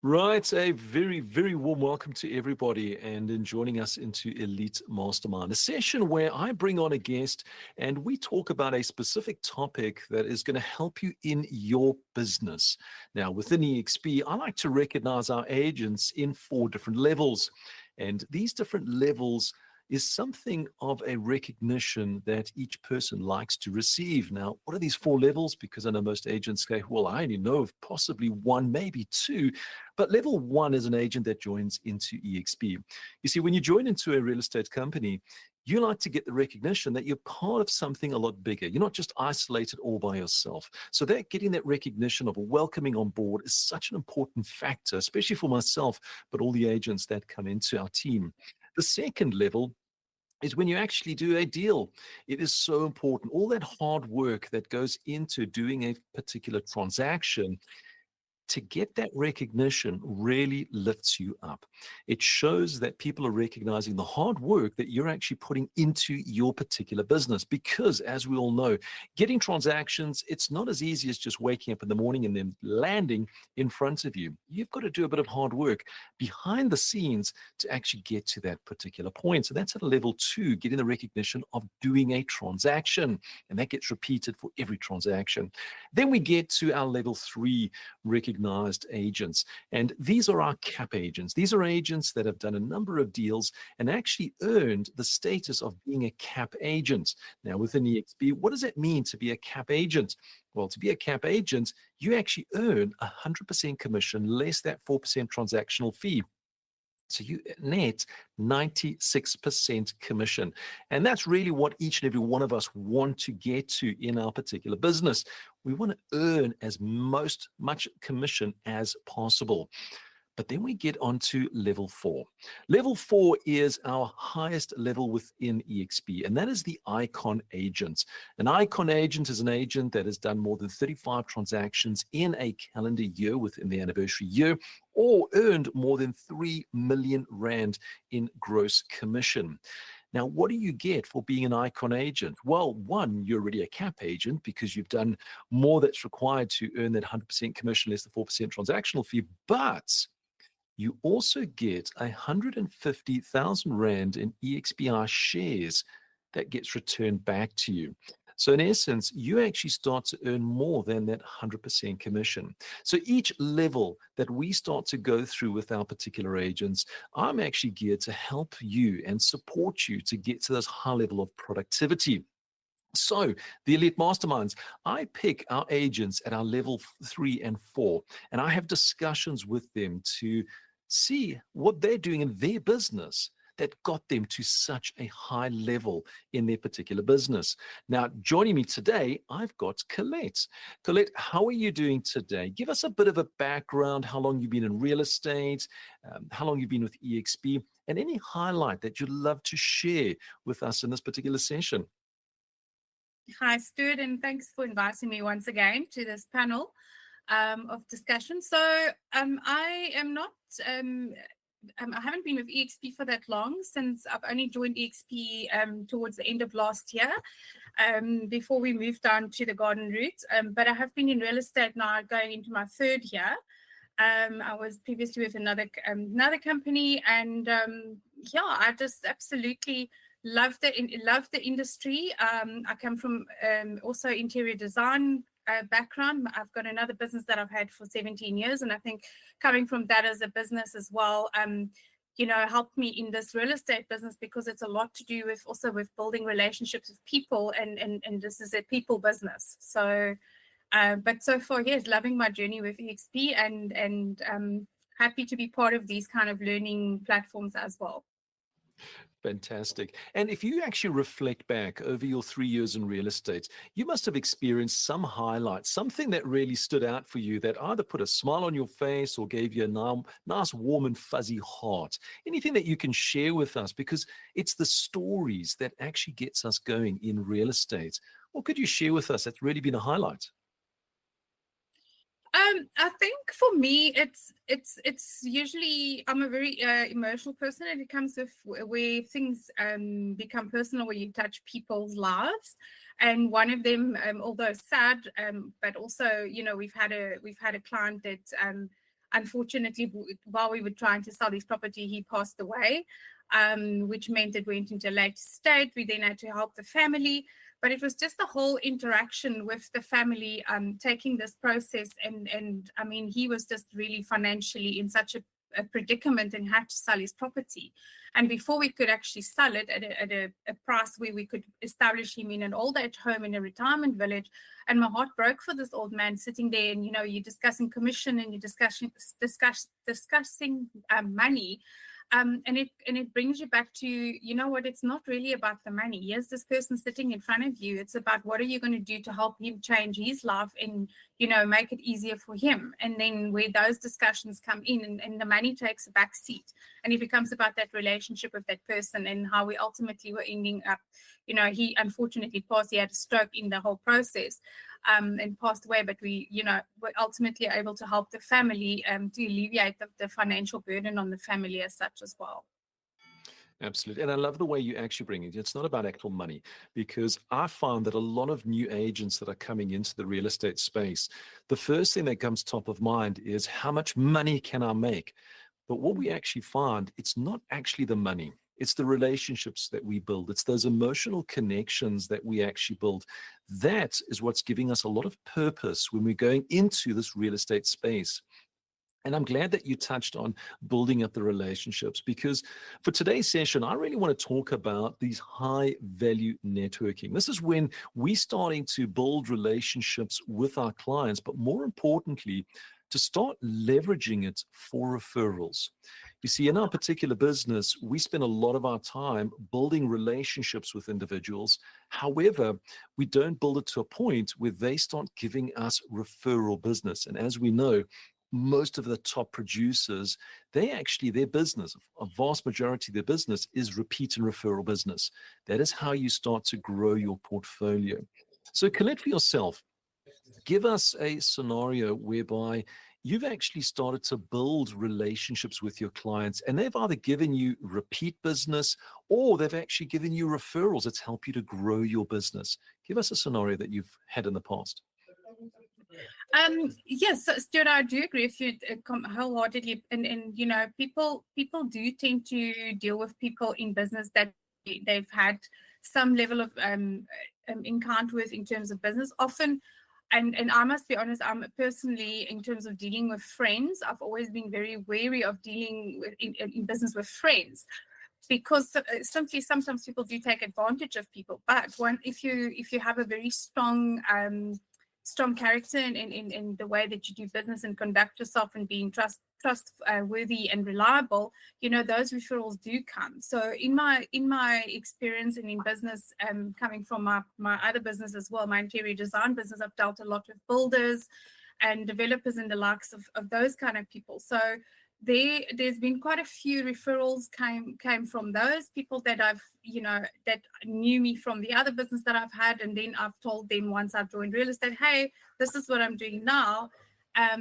Right, a very, very warm welcome to everybody and in joining us into Elite Mastermind, a session where I bring on a guest and we talk about a specific topic that is going to help you in your business. Now, within EXP, I like to recognize our agents in 4 different levels. And these different levels is something of a recognition that each person likes to receive. Now, what are these 4 levels? Because I know most agents say, well, I only know of possibly one, maybe two. But level 1 is an agent that joins into EXP. You see, when you join into a real estate company, you like to get the recognition that you're part of something a lot bigger. You're not just isolated all by yourself. So that getting that recognition of a welcoming on board is such an important factor, especially for myself, but all the agents that come into our team. The second level is when you actually do a deal. It is so important. All that hard work that goes into doing a particular transaction to get that recognition really lifts you up. It shows that people are recognizing the hard work that you're actually putting into your particular business. Because, as we all know, getting transactions, it's not as easy as just waking up in the morning and then landing in front of you. You've got to do a bit of hard work behind the scenes to actually get to that particular point. So that's at level 2, getting the recognition of doing a transaction. And that gets repeated for every transaction. Then we get to our level 3 recognized agents. And these are our cap agents. These are agents that have done a number of deals and actually earned the status of being a cap agent. Now, within EXP, what does it mean to be a cap agent? Well, to be a cap agent, you actually earn 100% commission, less that 4% transactional fee. So you net 96% commission. And that's really what each and every one of us want to get to in our particular business. We want to earn as much commission as possible. But then we get on to level 4. Level 4 is our highest level within EXP, and that is the icon agent. An icon agent is an agent that has done more than 35 transactions in a calendar year within the anniversary year, or earned more than 3 million Rand in gross commission. Now, what do you get for being an icon agent? Well, one, you're already a cap agent because you've done more that's required to earn that 100% commission less the 4% transactional fee, but you also get 150,000 Rand in EXPR shares that gets returned back to you. So in essence, you actually start to earn more than that 100% commission. So each level that we start to go through with our particular agents, I'm actually geared to help you and support you to get to this high level of productivity. So, the Elite Masterminds, I pick our agents at our level 3 and 4, and I have discussions with them to see what they're doing in their business that got them to such a high level in their particular business. Now, joining me today, I've got Colette. Colette, how are you doing today? Give us a bit of a background, how long you've been in real estate, how long you've been with EXP, and any highlight that you'd love to share with us in this particular session. Hi, Stuart, and thanks for inviting me once again to this panel of discussion. So I am not, I haven't been with EXP for that long, since I've only joined EXP towards the end of last year, before we moved down to the garden route. But I have been in real estate now going into my 3rd year. I was previously with another company, and yeah, I just absolutely love the industry. I come from also interior design background. I've got another business that I've had for 17 years, and I think coming from that as a business as well, helped me in this real estate business, because it's a lot to do with also with building relationships with people, and this is a people business. So, but so far, yes, loving my journey with EXP, and happy to be part of these kind of learning platforms as well. Fantastic. And if you actually reflect back over your 3 years in real estate, you must have experienced some highlights, something that really stood out for you that either put a smile on your face or gave you a nice, warm and fuzzy heart. Anything that you can share with us, because it's the stories that actually gets us going in real estate. What could you share with us that's really been a highlight? I think for me, it's usually, I'm a very emotional person, and it comes with where things become personal, where you touch people's lives. And one of them, although sad, but also, we've had a client that unfortunately, while we were trying to sell his property, he passed away, which meant it went into a late state. We then had to help the family. But it was just the whole interaction with the family, taking this process. And I mean, he was just really financially in such a predicament and had to sell his property. And before we could actually sell it at a price where we could establish him in an old age home in a retirement village, and my heart broke for this old man sitting there. And you're discussing commission and you're discussing money. And it brings you back to, what, it's not really about the money. Here's this person sitting in front of you. It's about what are you going to do to help him change his life and, make it easier for him. And then where those discussions come in and the money takes a back seat, and it becomes about that relationship with that person and how we ultimately were ending up, he unfortunately passed, he had a stroke in the whole process. And passed away, but we, were ultimately able to help the family to alleviate the financial burden on the family as such as well. Absolutely. And I love the way you actually bring it. It's not about actual money, because I find that a lot of new agents that are coming into the real estate space, the first thing that comes top of mind is how much money can I make? But what we actually find, it's not actually the money. It's the relationships that we build. It's those emotional connections that we actually build. That is what's giving us a lot of purpose when we're going into this real estate space. And I'm glad that you touched on building up the relationships, because for today's session, I really want to talk about these high value networking. This is when we're starting to build relationships with our clients, but more importantly, to start leveraging it for referrals. You see, in our particular business, we spend a lot of our time building relationships with individuals. However, we don't build it to a point where they start giving us referral business. And as we know, most of the top producers, their business, a vast majority of their business is repeat and referral business. That is how you start to grow your portfolio. So Colette, for yourself, give us a scenario whereby you've actually started to build relationships with your clients, and they've either given you repeat business or they've actually given you referrals that's helped you to grow your business. Give us a scenario that you've had in the past. Yes, so Stuart, I do agree with you wholeheartedly. And people do tend to deal with people in business that they've had some level of encounter with in terms of business. Often, and I must be honest, I'm personally, in terms of dealing with friends, I've always been very wary of dealing with in business with friends, because simply sometimes people do take advantage of people. But if you have a very strong character in the way that you do business and conduct yourself and being trustworthy and reliable, those referrals do come. So in my experience and in business, coming from my other business as well, my interior design business, I've dealt a lot with builders and developers and the likes of those kind of people. So there's been quite a few referrals came from those people that I've, that knew me from the other business that I've had. And then I've told them, once I've joined real estate, hey, this is what I'm doing now.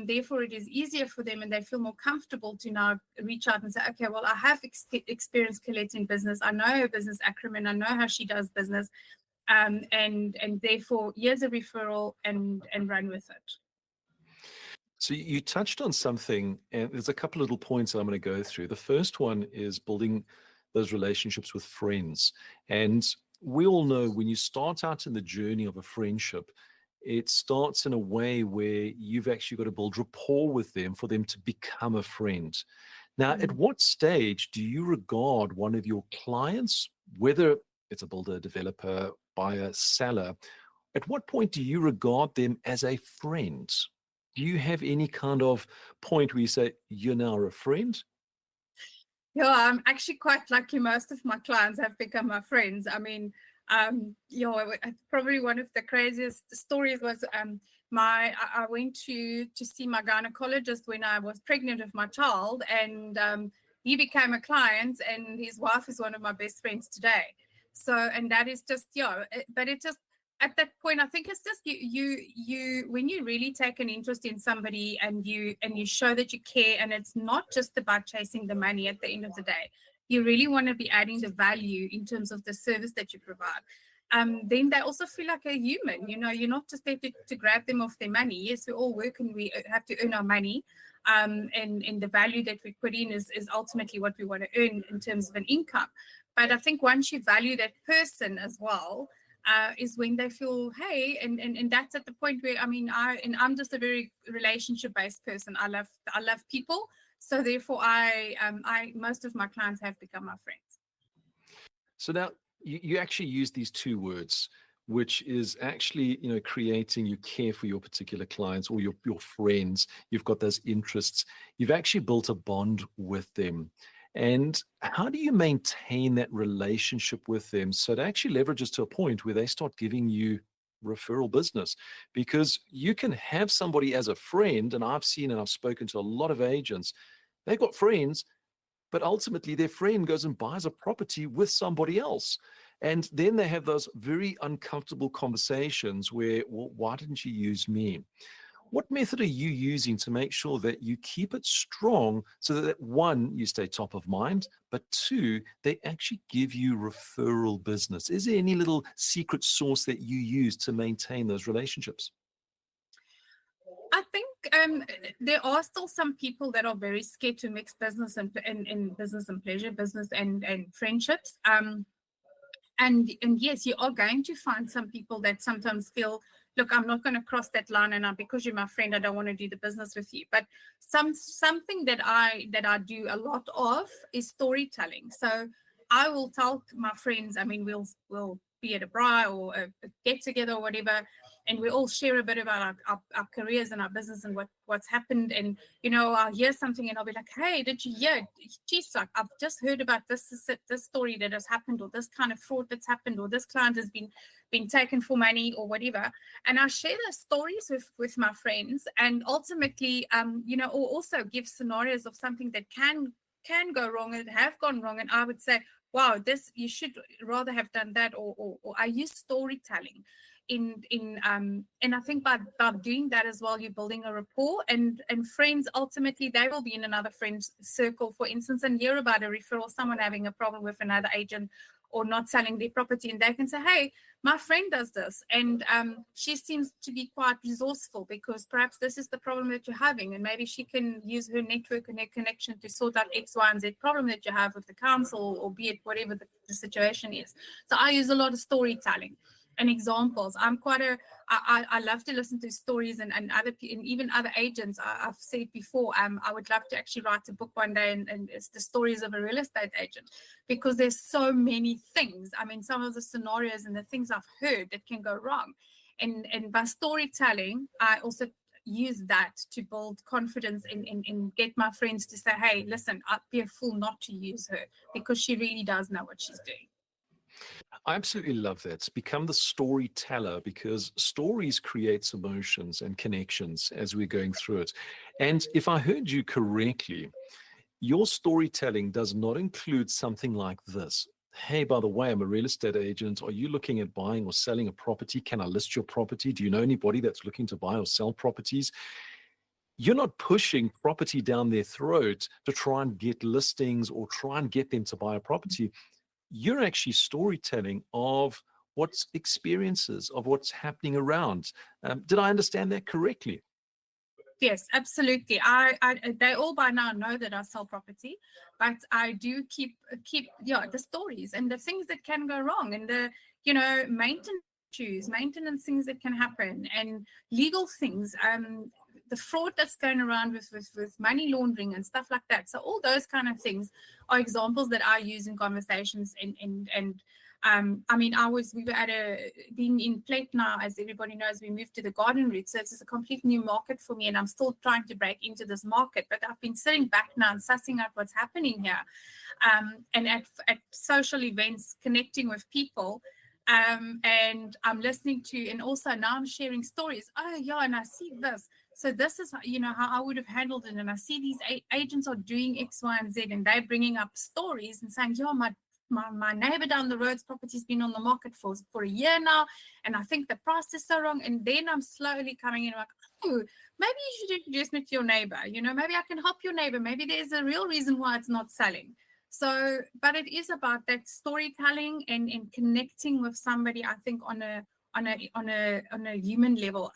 Therefore, it is easier for them and they feel more comfortable to now reach out and say, okay, well, I have experienced Colette in business. I know her business acumen. I know how she does business. And therefore, here's a referral and run with it. So you touched on something, and there's a couple little points that I'm going to go through. The first one is building those relationships with friends. And we all know when you start out in the journey of a friendship, it starts in a way where you've actually got to build rapport with them for them to become a friend. Now, at what stage do you regard one of your clients, whether it's a builder, developer, buyer, seller, at what point do you regard them as a friend? Do you have any kind of point where you say, you're now a friend? Yeah, I'm actually quite lucky. Most of my clients have become my friends. I mean, probably one of the craziest stories was I went to see my gynecologist when I was pregnant with my child, and he became a client, and his wife is one of my best friends today. So, and that is just, but it just, at that point, I think it's just you when you really take an interest in somebody and you show that you care, and it's not just about chasing the money at the end of the day. You really want to be adding the value in terms of the service that you provide. then they also feel like a human. You're not just there to grab them off their money. Yes, we all work and we have to earn our money. And the value that we put in is ultimately what we want to earn in terms of an income. But I think once you value that person as well, is when they feel, hey, and that's at the point where, I'm just a very relationship based person. I love people. So therefore I most of my clients have become my friends. So now you actually use these two words, which is actually, creating, you care for your particular clients or your friends. You've got those interests. You've actually built a bond with them. And how do you maintain that relationship with them so it actually leverages to a point where they start giving you referral business? Because you can have somebody as a friend, and I've seen and I've spoken to a lot of agents, they've got friends, but ultimately their friend goes and buys a property with somebody else. And then they have those very uncomfortable conversations where, well, why didn't you use me? What method are you using to make sure that you keep it strong so that one, you stay top of mind, but two, they actually give you referral business? Is there any little secret sauce that you use to maintain those relationships? I think there are still some people that are very scared to mix business and business and pleasure, business and friendships. And yes, you are going to find some people that sometimes feel, look, I'm not going to cross that line, and because you're my friend, I don't want to do the business with you. But something that I do a lot of is storytelling. So I will tell my friends. We'll be at a braai or a get together or whatever, and we all share a bit about our careers and our business and what's happened. And I'll hear something and I'll be like, hey, did you hear? Geez, like, I've just heard about this story that has happened, or this kind of fraud that's happened, or this client has been taken for money or whatever. And I share those stories with my friends, and ultimately, or also give scenarios of something that can go wrong and have gone wrong. And I would say, wow, this, you should rather have done that, or I use storytelling and I think by doing that as well, you're building a rapport, and friends, ultimately they will be in another friend's circle, for instance, and hear about a referral, someone having a problem with another agent or not selling their property, and they can say, hey, my friend does this, and she seems to be quite resourceful because perhaps this is the problem that you're having, and maybe she can use her network and her connection to sort out X, Y, and Z problem that you have with the council, or be it whatever the situation is. So I use a lot of storytelling and examples. I love to listen to stories and other and even other agents. I've said before, I would love to actually write a book one day, and it's the stories of a real estate agent, because there's so many things. Some of the scenarios and the things I've heard that can go wrong, and by storytelling, I also use that to build confidence and get my friends to say, hey, listen, I'd be a fool not to use her because she really does know what she's doing. I absolutely love that. Become the storyteller, because stories creates emotions and connections as we're going through it. And if I heard you correctly, your storytelling does not include something like this. Hey, by the way, I'm a real estate agent. Are you looking at buying or selling a property? Can I list your property? Do you know anybody that's looking to buy or sell properties? You're not pushing property down their throat to try and get listings or try and get them to buy a property. You're actually storytelling of what's experiences, of what's happening around. Did I understand that correctly? Yes, absolutely. They all by now know that I sell property, but I do keep the stories and the things that can go wrong, and the maintenance issues, maintenance things that can happen, and legal things, the fraud that's going around with money laundering and stuff like that. So all those kind of things are examples that I use in conversations, and we were being in Plate now, as everybody knows, we moved to the garden route. So it's a complete new market for me, and I'm still trying to break into this market. But I've been sitting back now and sussing out what's happening here. And at social events, connecting with people. And I'm listening to, and also now I'm sharing stories. Oh yeah, and I see this. So this is, how I would have handled it. And I see these agents are doing X, Y, and Z, and they're bringing up stories and saying, yeah, my neighbor down the road's property's been on the market for a year now, and I think the price is so wrong. And then I'm slowly coming in like, oh, maybe you should introduce me to your neighbor. Maybe I can help your neighbor. Maybe there's a real reason why it's not selling. So, but it is about that storytelling and connecting with somebody, I think, on a human level.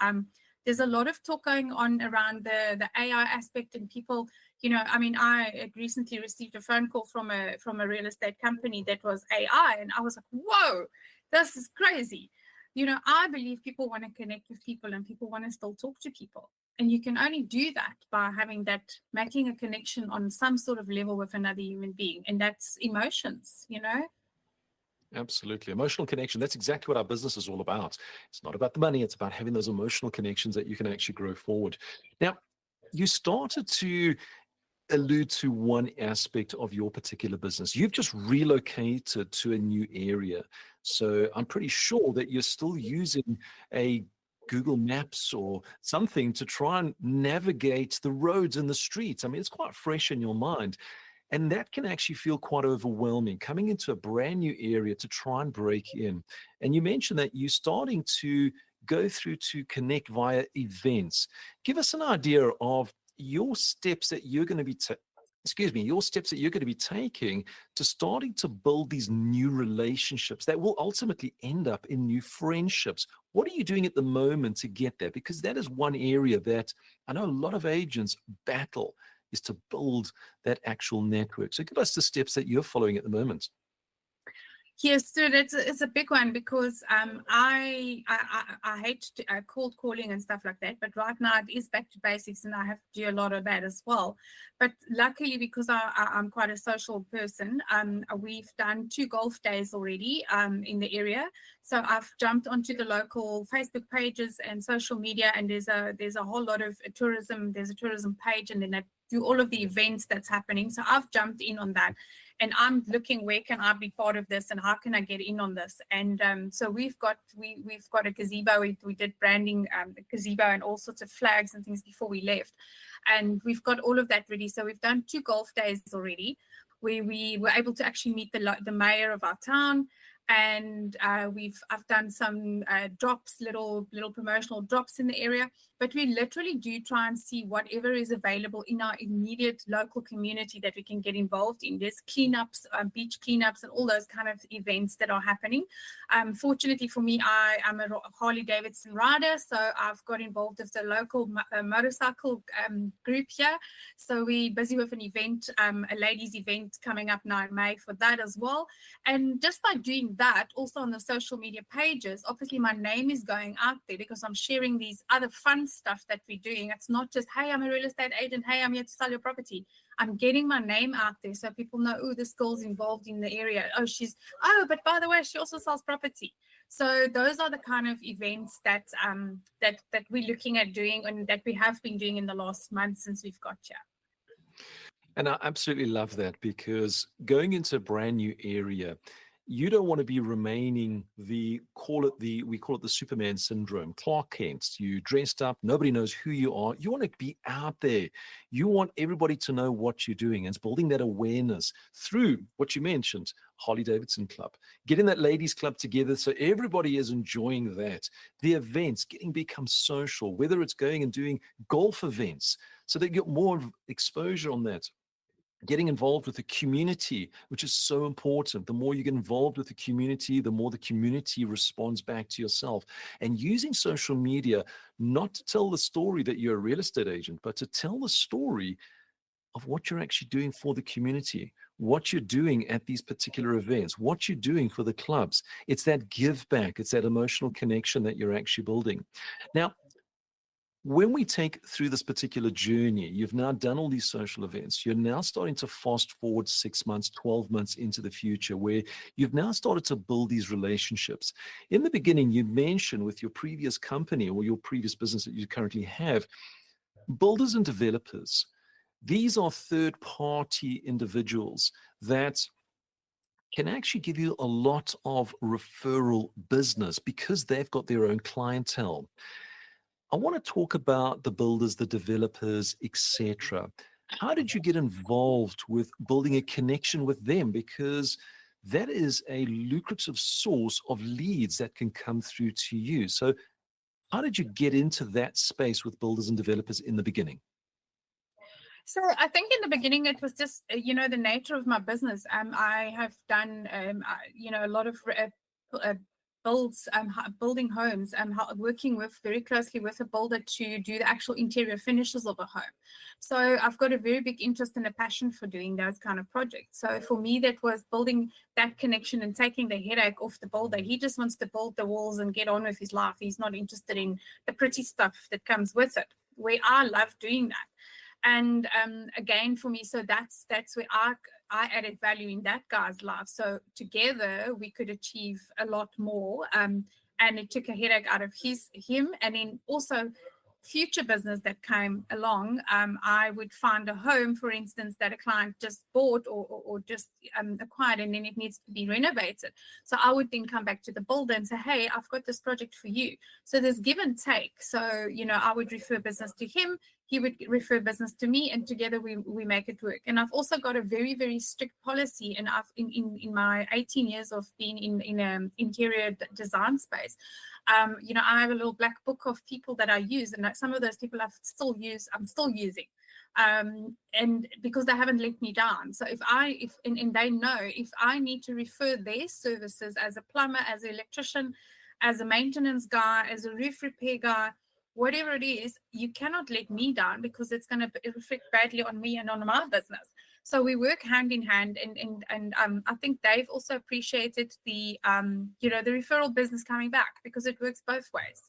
There's a lot of talk going on around the AI aspect, and people, I mean, I had recently received a phone call from a real estate company that was AI, and I was like, whoa, this is crazy. I believe people want to connect with people, and people want to still talk to people. And you can only do that by making a connection on some sort of level with another human being. And that's emotions. Absolutely. Emotional connection. That's exactly what our business is all about. It's not about the money, it's about having those emotional connections that you can actually grow forward. Now, you started to allude to one aspect of your particular business. You've just relocated to a new area. So I'm pretty sure that you're still using a Google Maps or something to try and navigate the roads and the streets. I mean, it's quite fresh in your mind. And that can actually feel quite overwhelming coming into a brand new area to try and break in. And you mentioned that you're starting to go through to connect via events. Give us an idea of your steps that you're going to be your steps that you're going to be taking to starting to build these new relationships that will ultimately end up in new friendships. What are you doing at the moment to get there? Because that is one area that I know a lot of agents battle, is to build that actual network. So give us the steps that you're following at the moment. Yes, so it's a big one because I hate cold calling and stuff like that. But right now it is back to basics, and I have to do a lot of that as well. But luckily, because I'm quite a social person, we've done 2 golf days already in the area. So I've jumped onto the local Facebook pages and social media, and there's a whole lot of tourism. There's a tourism page, and then I do all of the events that's happening. So I've jumped in on that, and I'm looking, where can I be part of this, and how can I get in on this? And so we've got a gazebo. We did branding the gazebo and all sorts of flags and things before we left, and we've got all of that ready. So we've done 2 golf days already, where we were able to actually meet the mayor of our town. And I've done some drops, little promotional drops in the area. But we literally do try and see whatever is available in our immediate local community that we can get involved in. There's cleanups, beach cleanups, and all those kind of events that are happening. Fortunately for me, I'm a Harley Davidson rider, so I've got involved with the local motorcycle group here. So we're busy with an event, a ladies' event coming up now in May for that as well. And just by doing that, also on the social media pages, obviously my name is going out there because I'm sharing these other fun stuff that we're doing. It's not just, hey, I'm a real estate agent, hey, I'm here to sell your property. I'm getting my name out there so people know, oh, this girl's involved in the area. But by the way, she also sells property. So those are the kind of events that we're looking at doing, and that we have been doing in the last month since we've got here. And I absolutely love that, because going into a brand new area, you don't want to be remaining we call it the Superman syndrome. Clark Kent, you dressed up, nobody knows who you are. You want to be out there. You want everybody to know what you're doing. And it's building that awareness through what you mentioned, Harley Davidson Club, getting that ladies club together so everybody is enjoying that. The events, become social, whether it's going and doing golf events, so they get more exposure on that. Getting involved with the community, which is so important. The more you get involved with the community, the more the community responds back to yourself. And using social media, not to tell the story that you're a real estate agent, but to tell the story of what you're actually doing for the community, what you're doing at these particular events, what you're doing for the clubs. It's that give back, it's that emotional connection that you're actually building. Now, when we take through this particular journey, you've now done all these social events. You're now starting to fast forward 6 months, 12 months into the future, where you've now started to build these relationships. In the beginning, you mentioned with your previous company or your previous business that you currently have, builders and developers. These are third-party individuals that can actually give you a lot of referral business because they've got their own clientele. I want to talk about the builders, the developers, etc. How did you get involved with building a connection with them? Because that is a lucrative source of leads that can come through to you. So, how did you get into that space with builders and developers in the beginning? So I think in the beginning it was just the nature of my business. I have done a lot of builds, building homes, working with very closely with a builder to do the actual interior finishes of a home. So I've got a very big interest and a passion for doing those kind of projects. So for me, that was building that connection and taking the headache off the builder. He just wants to build the walls and get on with his life. He's not interested in the pretty stuff that comes with it. Where I love doing that. And again, for me, so that's where I added value in that guy's life. So together we could achieve a lot more. And it took a headache out of him, and then also future business that came along. I would find a home, for instance, that a client just bought or just acquired, and then it needs to be renovated. So I would then come back to the builder and say, hey, I've got this project for you. So there's give and take. So, I would refer business to him. He would refer business to me, and together we make it work. And I've also got a very, very strict policy. And I've in my 18 years of being in interior design space, I have a little black book of people that I use, and some of those people I'm still using. And because they haven't let me down. So if they know if I need to refer their services as a plumber, as an electrician, as a maintenance guy, as a roof repair guy, whatever it is, you cannot let me down, because it's going to reflect badly on me and on my business. So we work hand in hand, and I think they've also appreciated the the referral business coming back, because it works both ways.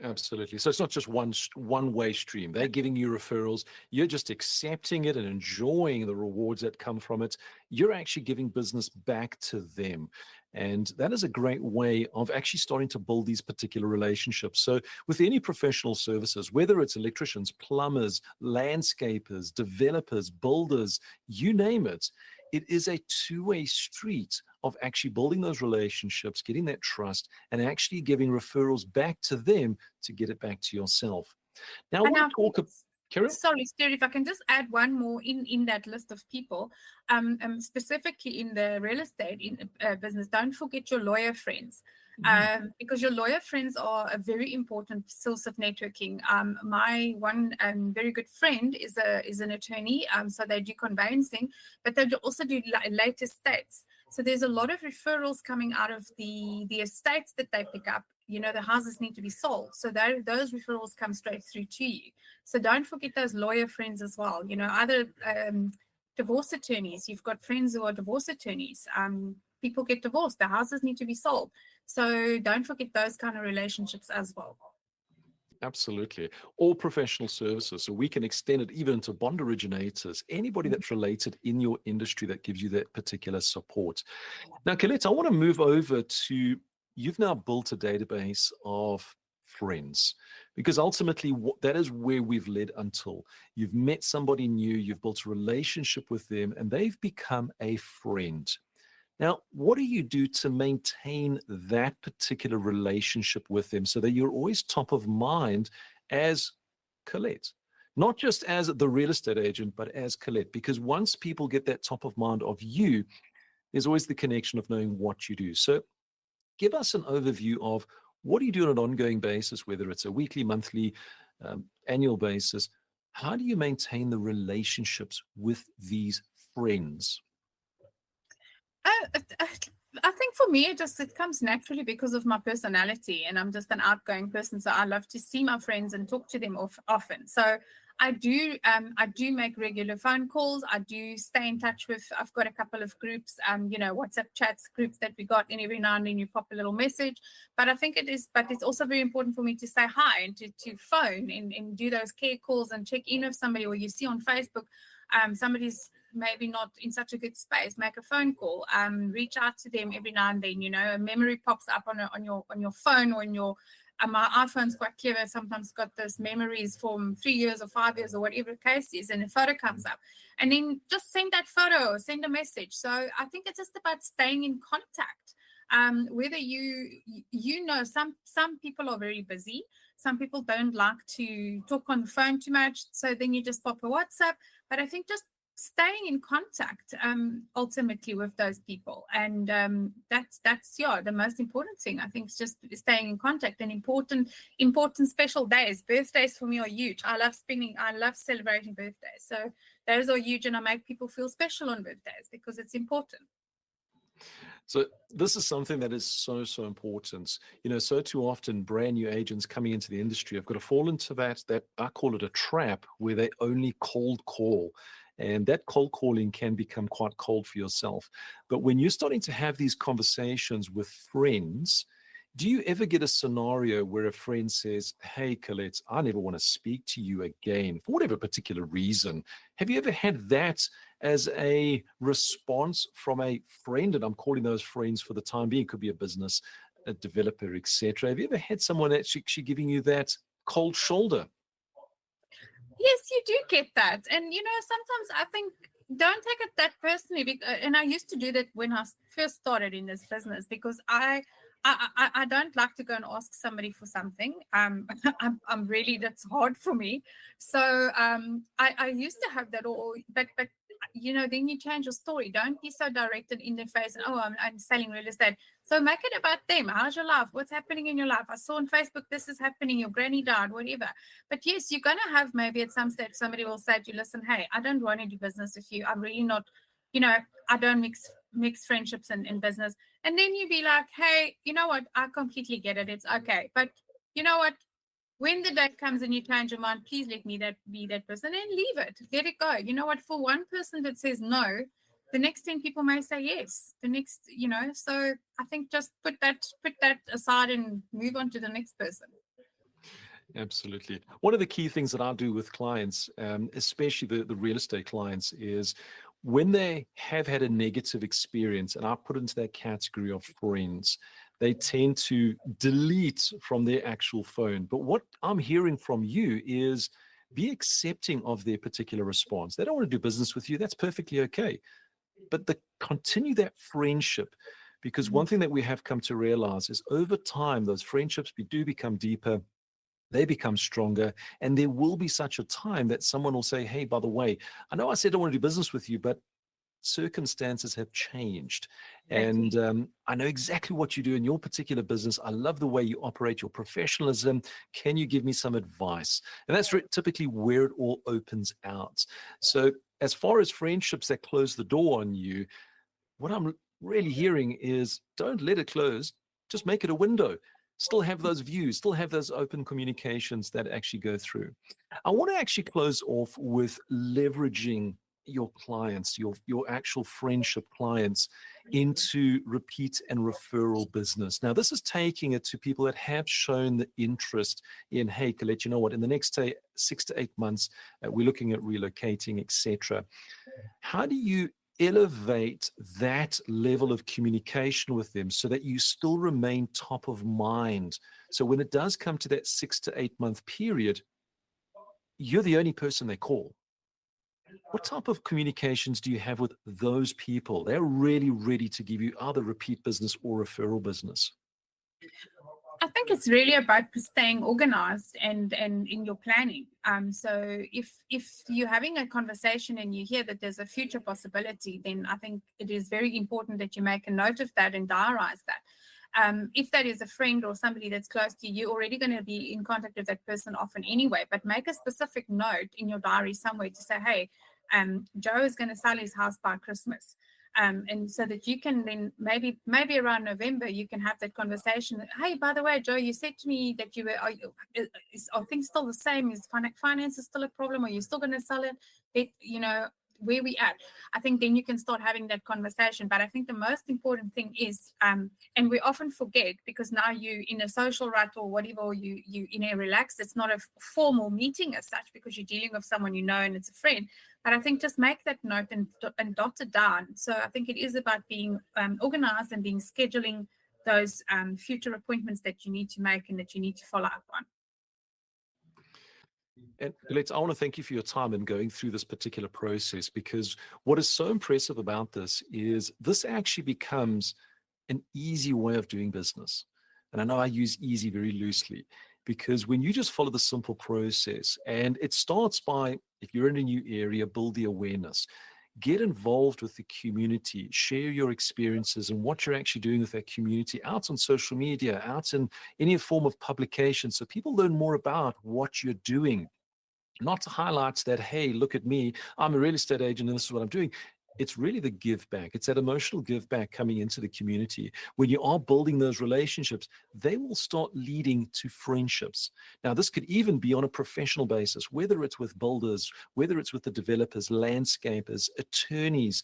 Absolutely. So it's not just one-way stream. They're giving you referrals. You're just accepting it and enjoying the rewards that come from it. You're actually giving business back to them. And that is a great way of actually starting to build these particular relationships. So with any professional services, whether it's electricians, plumbers, landscapers, developers, builders, you name it, it is a two-way street of actually building those relationships, getting that trust, and actually giving referrals back to them to get it back to yourself. Now, I And want to talk about, carry on. sorry, Stuart, if I can just add one more in that list of people, specifically in the real estate business, don't forget your lawyer friends. Because your lawyer friends are a very important source of networking. My one very good friend is an attorney, so they do conveyancing, but they also do late estates. So there's a lot of referrals coming out of the estates that they pick up. The houses need to be sold, so those referrals come straight through to you. So don't forget those lawyer friends as well. Other divorce attorneys. You've got friends who are divorce attorneys. People get divorced. The houses need to be sold. So don't forget those kind of relationships as well. Absolutely. All professional services. So we can extend it even to bond originators, anybody that's related in your industry that gives you that particular support. Now, Colette, I want to move over to, you've now built a database of friends, because ultimately that is where we've led until you've met somebody new, you've built a relationship with them, and they've become a friend. Now, what do you do to maintain that particular relationship with them so that you're always top of mind as Colette? Not just as the real estate agent, but as Colette, because once people get that top of mind of you, there's always the connection of knowing what you do. So give us an overview of what do you do on an ongoing basis, whether it's a weekly, monthly, annual basis. How do you maintain the relationships with these friends? I think for me, it comes naturally because of my personality, and I'm just an outgoing person. So I love to see my friends and talk to them often. So I do make regular phone calls. I do stay in touch with. I've got a couple of groups, WhatsApp chats groups that we got, and every now and then you pop a little message. But I think it's also very important for me to say hi and to phone and do those care calls and check in with somebody, or you see on Facebook, somebody's maybe not in such a good space, make a phone call, reach out to them every now and then. A memory pops up on your phone, or in your my iPhone's quite clever, sometimes got those memories from 3 years or 5 years or whatever the case is, and a photo comes up, and then just send that photo or send a message. So I think it's just about staying in contact. Whether some people are very busy, some people don't like to talk on the phone too much, so then you just pop a WhatsApp. But I think just staying in contact ultimately with those people, and that's yeah, the most important thing. I think it's just staying in contact. And important special days, birthdays for me are huge. I love celebrating birthdays, so those are huge, and I make people feel special on birthdays because it's important. So this is something that is so, so important. So too often brand new agents coming into the industry have got to fall into that I call it a trap where they only cold call. And that cold calling can become quite cold for yourself. But when you're starting to have these conversations with friends, do you ever get a scenario where a friend says, "Hey, Colette, I never want to speak to you again for whatever particular reason"? Have you ever had that as a response from a friend? And I'm calling those friends for the time being. It could be a business, a developer, etc. Have you ever had someone actually giving you that cold shoulder? Yes, you do get that. And, sometimes I think don't take it that personally. And I used to do that when I first started in this business because I don't like to go and ask somebody for something. I'm really, that's hard for me. So I used to have that all, but then you change your story. Don't be so directed in their face. And, oh, I'm selling real estate. So make it about them. How's your life? What's happening in your life? I saw on Facebook this is happening. Your granny died, whatever. But yes, you're going to have maybe at some stage somebody will say to you, listen, hey, I don't want to do business with you. I'm really not, I don't mix friendships and business. And then you be like, hey, you know what? I completely get it. It's okay. But you know what? When the day comes and you change your mind, please let me be that person and leave it. Let it go. You know what? For one person that says no, the next 10 people may say yes. The next, so I think just put that aside and move on to the next person. Absolutely. One of the key things that I do with clients, especially the real estate clients, is when they have had a negative experience, and I put into that category of friends, they tend to delete from their actual phone. But what I'm hearing from you is be accepting of their particular response. They don't want to do business with you. That's perfectly okay. But continue that friendship, because one thing that we have come to realize is over time, those friendships do become deeper, they become stronger, and there will be such a time that someone will say, "Hey, by the way, I know I said I want to do business with you, but circumstances have changed, and Exactly. I know exactly what you do in your particular business. I love the way you operate, your professionalism. Can you give me some advice?" And that's typically where it all opens out. So as far as friendships that close the door on you, what I'm really hearing is don't let it close, just make it a window. Still have those views, still have those open communications that actually go through. I want to actually close off with leveraging your clients, your actual friendship clients into repeat and referral business. Now, this is taking it to people that have shown the interest in, hey, Colette, you know what, in the next 6 to 8 months, we're looking at relocating, etc. How do you elevate that level of communication with them so that you still remain top of mind? So when it does come to that 6 to 8 month period, you're the only person they call. What type of communications do you have with those people? They're really ready to give you either repeat business or referral business. I think it's really about staying organized and in your planning. So if you're having a conversation and you hear that there's a future possibility, then I think it is very important that you make a note of that and diarize that. If that is a friend or somebody that's close to you, you're already going to be in contact with that person often anyway. But make a specific note in your diary somewhere to say, hey, Joe is going to sell his house by Christmas. And so that you can then maybe around November you can have that conversation. Hey, by the way, Joe, you said to me that are things still the same? Is finance is still a problem? Are you still going to sell it? Where we at? I think then you can start having that conversation. But I think the most important thing is, and we often forget because now you in a social rut or whatever, or you in a relaxed. It's not a formal meeting as such because you're dealing with someone you know and it's a friend. But I think just make that note and dot it down. So I think it is about being organized and being scheduling those future appointments that you need to make and that you need to follow up on. And Colette, I want to thank you for your time in going through this particular process, because what is so impressive about this actually becomes an easy way of doing business. And I know I use easy very loosely. because when you just follow the simple process, and it starts by, if you're in a new area, build the awareness. Get involved with the community, share your experiences and what you're actually doing with that community out on social media, out in any form of publication, so people learn more about what you're doing. Not to highlight that, hey, look at me, I'm a real estate agent and this is what I'm doing. It's really the give back. It's that emotional give back coming into the community. When you are building those relationships, they will start leading to friendships. Now, this could even be on a professional basis, whether it's with builders, whether it's with the developers, landscapers, attorneys,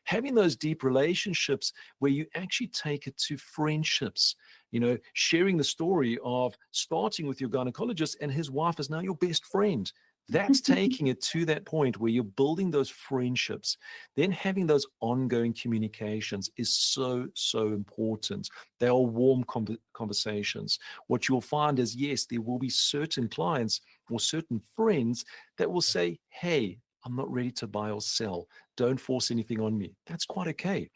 having those deep relationships where you actually take it to friendships. Sharing the story of starting with your gynecologist and his wife is now your best friend. That's taking it to that point where you're building those friendships. Then having those ongoing communications is so, so important. They are warm conversations. What you'll find is, yes, there will be certain clients or certain friends that will say, hey, I'm not ready to buy or sell. Don't force anything on me. That's quite okay.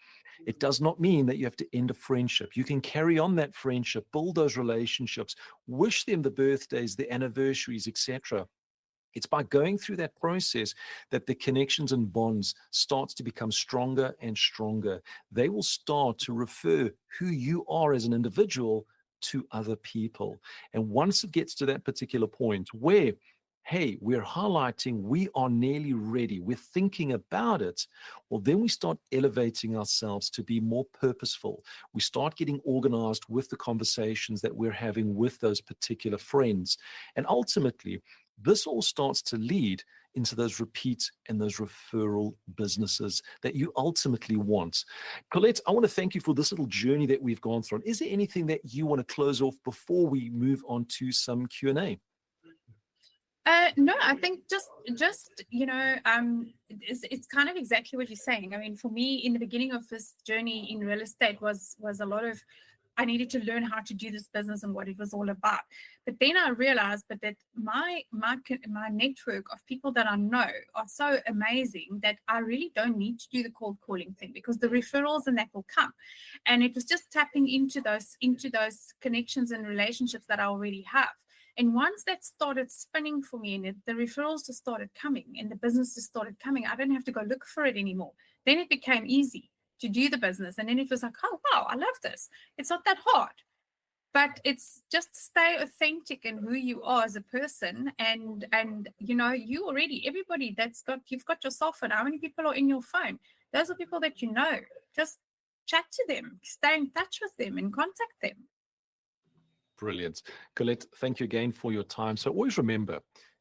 It does not mean that you have to end a friendship. You can carry on that friendship, build those relationships, wish them the birthdays, the anniversaries, etc. It's by going through that process that the connections and bonds starts to become stronger and stronger. They will start to refer who you are as an individual to other people. And once it gets to that particular point where, hey, we're highlighting, we are nearly ready, we're thinking about it, well, then we start elevating ourselves to be more purposeful. We start getting organized with the conversations that we're having with those particular friends. And ultimately, this all starts to lead into those repeat and those referral businesses that you ultimately want. Colette, I want to thank you for this little journey that we've gone through. Is there anything that you want to close off before we move on to some Q&A? No, I think just it's kind of exactly what you're saying. I mean, for me, in the beginning of this journey in real estate was a lot of, I needed to learn how to do this business and what it was all about. But then I realized that my network of people that I know are so amazing that I really don't need to do the cold calling thing, because the referrals and that will come. And it was just tapping into those connections and relationships that I already have. And once that started spinning for me, and the referrals just started coming and the business just started coming, I didn't have to go look for it anymore. Then it became easy to do the business. And then it was like, oh, wow, I love this. It's not that hard. But it's just stay authentic in who you are as a person. And you already, everybody you've got your cell phone. How many people are in your phone? Those are people that you know. Just chat to them, stay in touch with them and contact them. Brilliant. Colette, thank you again for your time. So always remember,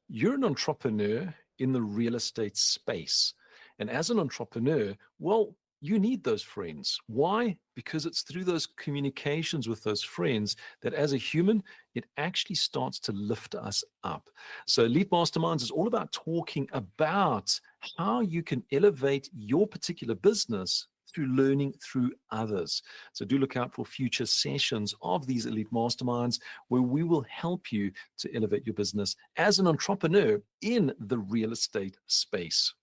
you're an entrepreneur in the real estate space. And as an entrepreneur, well, you need those friends. Why? Because it's through those communications with those friends that as a human, it actually starts to lift us up. So Elite Masterminds is all about talking about how you can elevate your particular business through learning through others. So do look out for future sessions of these Elite Masterminds where we will help you to elevate your business as an entrepreneur in the real estate space.